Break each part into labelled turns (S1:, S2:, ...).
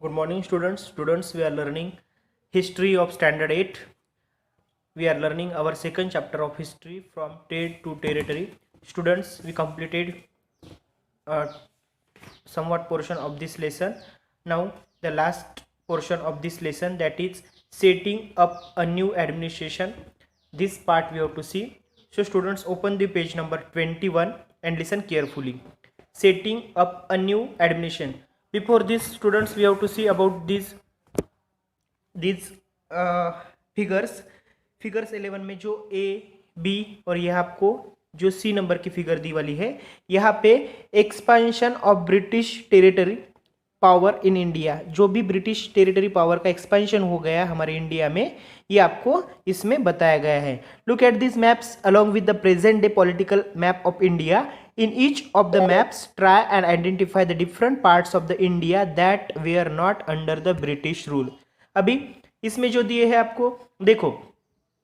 S1: Good morning, students. Students, we are learning history of standard 8. We are learning our second chapter of history from trade to territory. Students, we completed uh, somewhat portion of this lesson. Now, the last portion of this lesson, that is setting up a new administration. This part we have to see. So, students, open the page number 21 and listen carefully. Setting up a new administration. Before this, students, we have to see about these figures 11 में जो A B और यह आपको जो सी number की figure दी वाली है, यहाँ पे expansion of British territory power in India, जो भी ब्रिटिश टेरिटरी पावर का एक्सपेंशन हो गया हमारे इंडिया में, ये आपको इसमें बताया गया है. Look at this maps along with the present day political map of India. In each of the maps, try and identify the different parts of the India that were not under the British rule. अभी इसमें जो दिए है आपको देखो,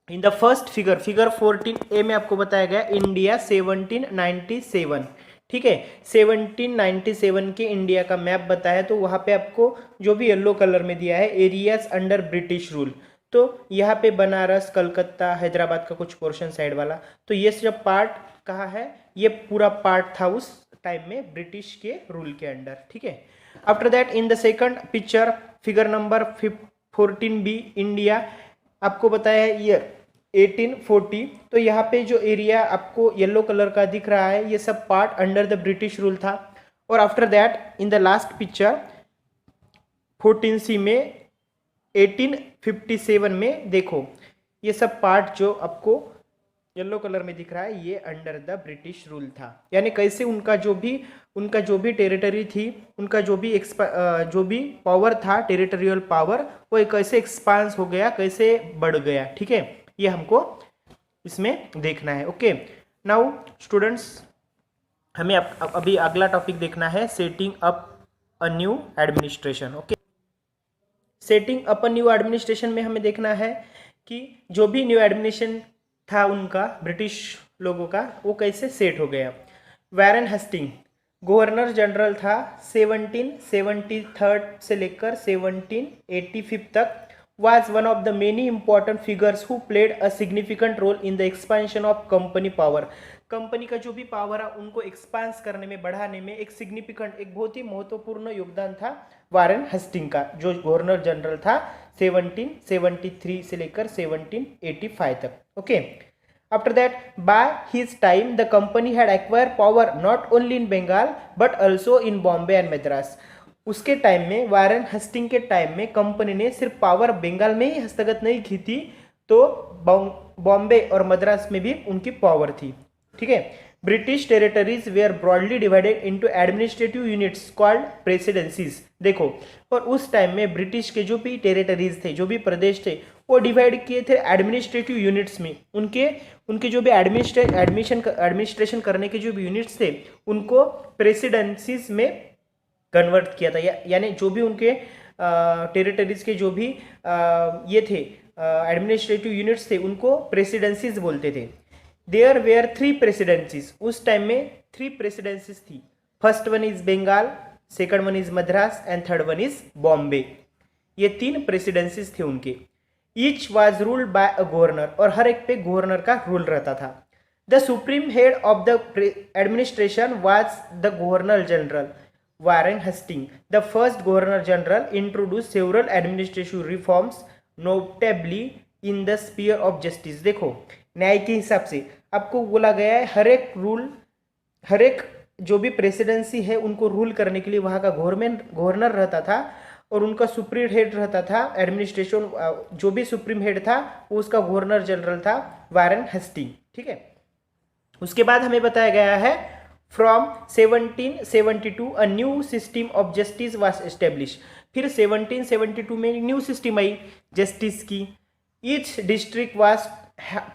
S1: in the first figure 14A में आपको बताया गया इंडिया 1797. ठीक है, 1797 के इंडिया का मैप बताया, तो वहाँ पे आपको जो भी येलो कलर में दिया है एरियाज अंडर ब्रिटिश रूल, तो यहाँ पे बनारस, कलकत्ता, हैदराबाद का कुछ पोर्शन साइड वाला, तो ये सब पार्ट कहाँ है, ये पूरा पार्ट था उस टाइम में ब्रिटिश के रूल के अंडर. ठीक है. After that in the second picture figure number 14B India आपको बताया है ईयर 1840. तो यहाँ पे जो एरिया आपको येलो कलर का दिख रहा है, ये सब part under the British rule था. और after that in the last picture 14C में 1857 में देखो, ये सब पार्ट जो आपको येलो कलर में दिख रहा है, ये अंडर द ब्रिटिश रूल था. यानी कैसे उनका जो भी टेरिटरी थी, उनका जो भी पावर था, टेरिटोरियल पावर, वो कैसे एक्सपांस हो गया, कैसे बढ़ गया. ठीक है, ये हमको इसमें देखना है. ओके, नाउ स्टूडेंट्स, हमें अभी अगला टॉपिक देखना है setting up a new administration. Okay, setting up a new administration में हमें देखना है कि जो भी न्यू एडमिनिस्ट्रेशन था उनका, ब्रिटिश लोगों का, वो कैसे सेट हो गया. वारेन हेस्टिंग गवर्नर जनरल था 1773 से लेकर 1785 तक. was one of the many important figures who played a significant role in the expansion of company power. Company का जो भी पावर है उनको एक्सपांस करने में, बढ़ाने में एक सिग्निफिकेंट, एक बहुत ही महत्वपूर्ण योगदान था वारेन हेस्टिंग का, जो गवर्नर जनरल था 1773 से लेकर 1785 तक. Okay, after that by his time the company had acquire power not only in Bengal but also in Bombay and Madras. उसके टाइम में, वारेन हेस्टिंग के टाइम में, कंपनी ने सिर्फ पावर बंगाल में ही हस्तगत नहीं की थी, तो बॉम्बे और मद्रास में भी उनकी पावर थी. ठीक है. British territories were broadly divided into administrative units called presidencies. देखो, और उस टाइम में ब्रिटिश के जो भी टेरिटरीज थे, जो भी प्रदेश थे, वो डिवाइड किए थे एडमिनिस्ट्रेटिव यूनिट्स में. उनके जो भी एडमिनिस्ट्रेशन करने के जो भी यूनिट्स थे, उनको प्रेसिडेंसीज में कन्वर्ट किया था. यानी जो भी उनके टेरिटरीज के जो भी ये थे एडमिनिस्ट्रेटिव यूनिट्स थे, उनको प्रेसिडेंसीज बोलते थे. There were 3 presidencies. उस टाइम में 3 प्रेसिडेंसीज थी. First one is Bengal, second one is Madras and third one is Bombay. ये 3 प्रेसिडेंसीज थे उनके. Each was ruled by a governor, और हर एक पे गवर्नर का रूल रहता था. The supreme head of the administration was the governor general. Warren Hastings, the first Governor General, introduced several administrative reforms, notably in the sphere of justice. देखो, न्याय के हिसाब से आपको बोला गया है हर एक जो भी प्रेसिडेंसी है उनको रूल करने के लिए वहाँ का गवर्नर रहता था, और उनका सुप्रीम हेड रहता था एडमिनिस्ट्रेशन. जो भी सुप्रीम हेड था वो उसका गवर्नर जनरल था, वारेन हेस्टिंग. ठीक है. उसके बाद हमें बताया गया है from 1772 a new system of justice was establish. फिर 1772 में न्यू सिस्टम आई जस्टिस की. Each district was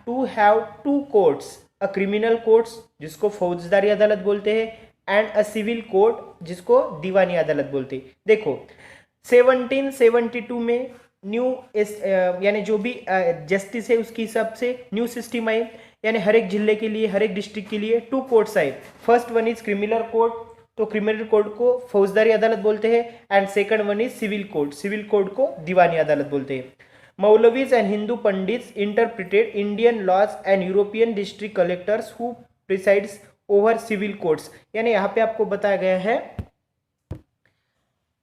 S1: to have 2 courts, a criminal courts जिसको फौजदारी अदालत बोलते हैं, एंड अ सिविल कोर्ट जिसको दीवानी अदालत बोलते हैं. देखो, 1772 में न्यू यानी जो भी जस्टिस है उसके हिसाब से न्यू सिस्टम आई. यानी हर एक जिले के लिए, हर एक डिस्ट्रिक्ट के लिए 2 कोर्ट्स आए. First one is criminal court, तो क्रिमिनल कोड को फौजदारी अदालत बोलते हैं, and second one is civil code, civil code को दीवानी अदालत बोलते हैं। Maulvis and Hindu pandits interpreted Indian laws and European district collectors who presides over civil courts, यानी यहाँ पे आपको बताया गया है,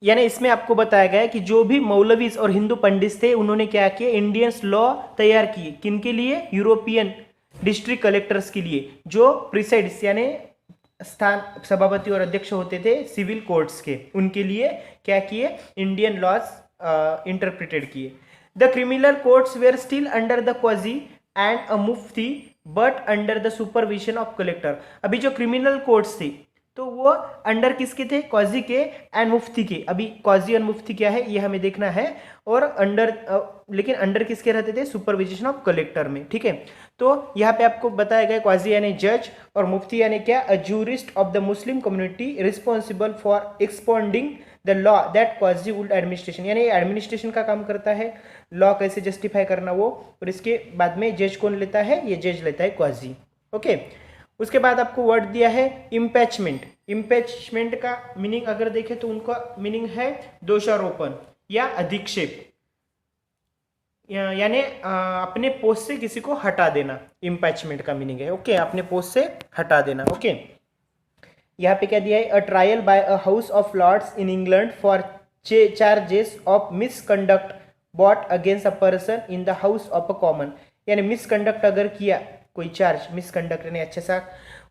S1: यानी इसमें आपको बताया गया है कि जो भी मौलवीज और हिंदू पंडित थे उन्होंने क्या किया, इंडियंस लॉ तैयार किए, किनके लिए, यूरोपियन डिस्ट्रिक्ट कलेक्टर्स के लिए, जो प्रिसाइड्स यानी स्थान सभापति और अध्यक्ष होते थे सिविल कोर्ट्स के, उनके लिए क्या किए, इंडियन लॉज इंटरप्रिटेड किए। The criminal courts were still under the qazi and a mufti but under the supervision of collector. अभी जो क्रिमिनल कोर्ट्स थे तो वो अंडर किसके थे, क्वाजी के एंड मुफ्ती के। अभी क्वाजी और मुफ्ती क्या है ये हमें देखना है, और अंडर लेकिन अंडर किसके रहते थे, सुपरविजन ऑफ कलेक्टर में, ठीक है। तो यहाँ पे आपको बताया गया क्वाजी यानी जज और मुफ्ती यानी क्या, a jurist of the Muslim community responsible for expounding the law that qazi would administration, यानी एडमिनिस्ट्रेशन का काम करता है, लॉ कैसे जस्टिफाई करना वो, और इसके बाद में जज कौन लेता है, ये जज लेता है क्वाजी, ओके। उसके बाद आपको वर्ड दिया है इम्पैचमेंट। इम्पैचमेंट का मीनिंग अगर देखें तो उनका मीनिंग है दोषारोपण या अधिक्षेप, यानी अपने पोस्ट से किसी को हटा देना, इम्पैचमेंट का मीनिंग है, ओके, अपने पोस्ट से हटा देना, ओके। यहाँ पे क्या दिया है, a trial by a House of Lords in England for charges of misconduct brought against a person in the House of a Common, यानी मिसकंडक्ट अगर किया कोई चार्ज, मिसकंडक्ट यानी अच्छा सा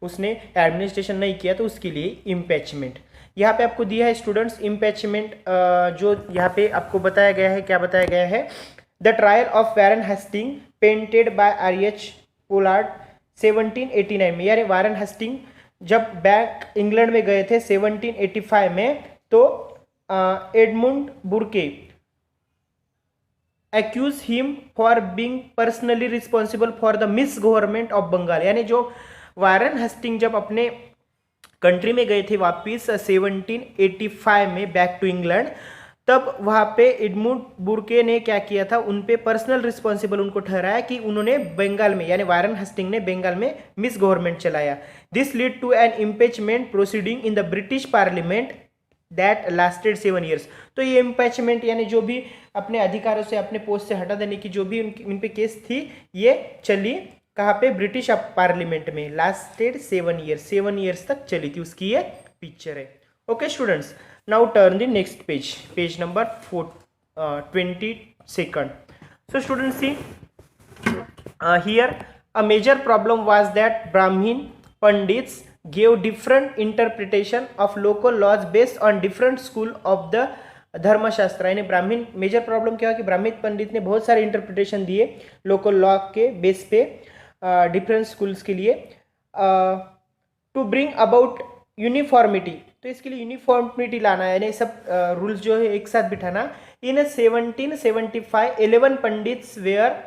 S1: उसने एडमिनिस्ट्रेशन नहीं किया तो उसके लिए इम्पैचमेंट। यहाँ पे आपको दिया है स्टूडेंट्स इम्पैचमेंट, जो यहाँ पे आपको बताया गया है, क्या बताया गया है, the trial of Warren Hastings painted by R H. Pollard 1789 में, यानी वारेन हेस्टिंग जब बैक इंग्लैंड में गए थे 1785 में, तो Edmund Burke accuse him for being personally responsible for the misgovernment of Bengal, यानी जो वारेन हेस्टिंग जब अपने कंट्री में गए थे वापिस 1785 में बैक टू इंग्लैंड, तब वहाँ पे एडमुंड बुर्के ने क्या किया था, उन पे पर्सनल रिस्पॉन्सिबल उनको ठहराया कि उन्होंने बंगाल में, यानी वारेन हेस्टिंग ने बंगाल में मिस गवर्नमेंट चलाया। This lead to an impeachment proceeding in the British Parliament that lasted 7 years। तो ये इम्पैचमेंट यानी जो भी अपने अधिकारों से अपने पोस्ट से हटा देने की जो भी उन पे केस थी, ये चली कहाँ पे, ब्रिटिश पार्लियामेंट में, लास्टेड 7 years, 7 years तक चली थी, उसकी ये पिक्चर है, okay students. Now turn the next page, page number 22। So students see here a major problem was that Brahmin pundits gave different interpretation of local laws based on different school of the धर्मशास्त्र, यानी ब्राह्मण, major problem क्या है कि ब्राह्मण पंडित ने बहुत सारे इंटरप्रिटेशन दिए लोकल लॉ के बेस पे डिफरेंट स्कूल्स के लिए, टू ब्रिंग अबाउट यूनिफॉर्मिटी, तो इसके लिए यूनिफॉर्मिटी लाना है, यानी सब रूल्स जो है एक साथ बिठाना। In 1775 11 pundits were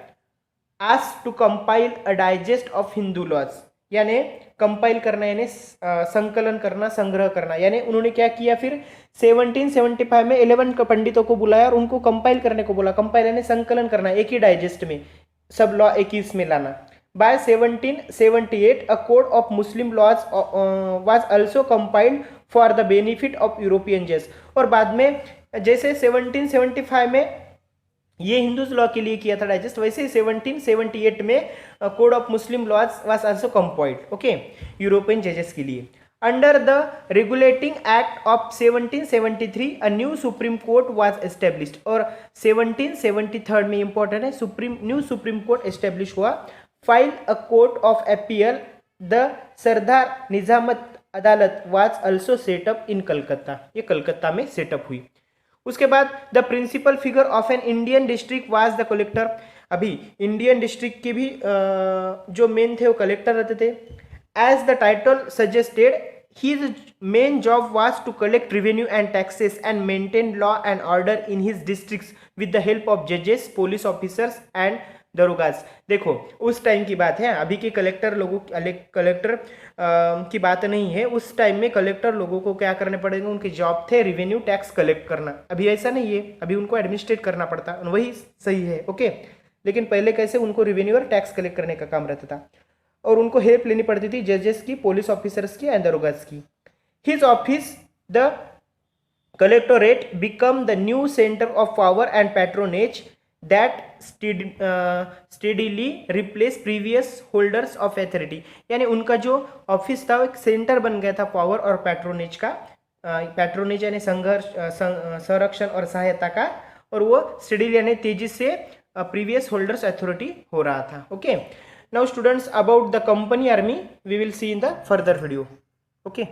S1: asked to compile a digest of Hindu laws, यानी कंपाइल करना यानी संकलन करना, संग्रह करना, यानी उन्होंने क्या किया फिर 1775 में 11 पंडितों को बुलाया और उनको कंपाइल करने को बोला। कंपाइल यानी संकलन करना, एक ही डाइजेस्ट में सब लॉ एक ही इसमें लाना। By 1778 a code of Muslim laws was also compiled for the benefit of European जज, और बाद में जैसे 1775 में ये हिंदूज लॉ के लिए किया था डाइजेस्ट, वैसे ही 1778 में code of Muslim laws was also compiled, okay, European जजेस के लिए। Under the regulating act of 1773 a new supreme court was established, और 1773 में इंपॉर्टेंट है, न्यू सुप्रीम कोर्ट एस्टेब्लिश हुआ। While a court of appeal the Sardar Nizamat Adalat was also set up in Calcutta, ये कलकत्ता में set up हुई। उसके बाद the principal figure of an Indian district was the collector, अभी इंडियन डिस्ट्रिक्ट के भी जो मेन थे वो कलेक्टर रहते थे। As the title suggested his main job was to collect revenue and taxes and maintain law and order in his districts with the help of जजेस, police officers and darogas. देखो उस टाइम की बात है, अभी के कलेक्टर लोगों कलेक्टर की बात नहीं है, उस टाइम में कलेक्टर लोगों को क्या करने पड़ेगा, उनके जॉब थे रेवेन्यू टैक्स कलेक्ट करना। अभी ऐसा नहीं है, अभी उनको एडमिनिस्ट्रेट करना पड़ता, वही सही है, ओके। लेकिन पहले कैसे उनको रेवेन्यू और टैक्स कलेक्ट करने का काम रहता था, और उनको हेल्प लेनी पड़ती थी जजेस की, पुलिस ऑफिसर्स की एंड दरोगास की। His office the collectorate become the new centre of power and patronage that steadily replace previous holders of authority. यानी उनका जो ऑफिस था वो एक सेंटर बन गया था पावर और पैट्रोनेज का, पैट्रोनेज यानी संघर्ष, संरक्षण और सहायता का, और वो स्टेडीली यानी तेजी से प्रीवियस होल्डर्स अथॉरिटी हो रहा था। Okay, now students, about the company army we will see in the further video. Okay.